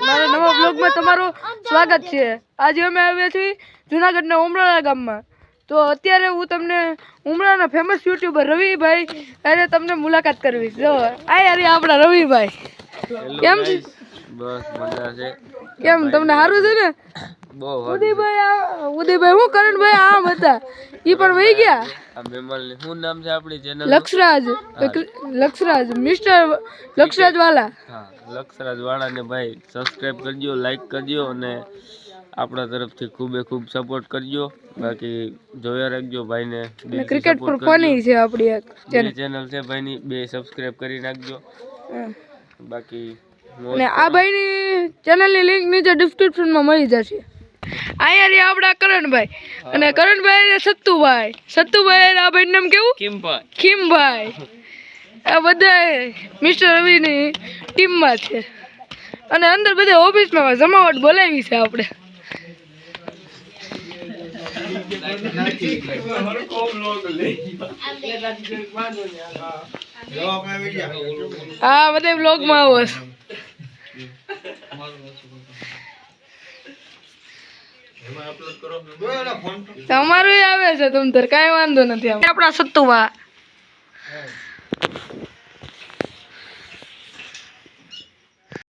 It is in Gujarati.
મારા નવા બ્લોગમાં તમારું સ્વાગત છે। આજે અમે આવ્યા છીએ જુનાગઢના ઉમરાળા ગામમાં। તો અત્યારે હું તમને ઉમરાળાના ફેમસ યુટ્યુબર રવિભાઈ અરે તમને મુલાકાત કરવી। જો આ યાર આપણા રવિભાઈ કેમ છે? બસ મજા છે। કેમ તમને સારું છે ને? બહુ ઉદયભાઈ હું કરણભાઈ આમ હતા ઈ પણ વહી ગયા। આ મેમલ ને શું નામ છે આપણી ચેનલ? લક્ષરાજ મિસ્ટર લક્ષરાજ વાલા। હા લક્ષરાજ વાળા ને ભાઈ સબસ્ક્રાઇબ કરજો, લાઈક કરજો અને આપણા તરફથી ખૂબ સપોર્ટ કરજો। બાકી જોયા રાખજો ભાઈ ને। ક્રિકેટ પર ફની છે આપણી એક ચેનલ છે ભાઈ ની, 2 સબસ્ક્રાઇબ કરી નાખજો। બાકી અને આ ભાઈની ચેનલની લિંક નીચે ડિસ્ક્રિપ્શનમાં મળી જશે। અહીંયા આપણા કરણભાઈ અને કરણભાઈ ને સત્તુભાઈ આ ભાઈનું નામ કેવું? ખીમભાઈ। આ બધા મિસ્ટર રવિની ટીમમાં છે અને અંદર બધા ઓફિસમાં જમાવટ બોલાવી છે આપણે। હા બધા બ્લોગમાં આવો છો। તમારું આવે છે તમ તાર કાંઈ વાંધો નથી। આપણા સત્તુભા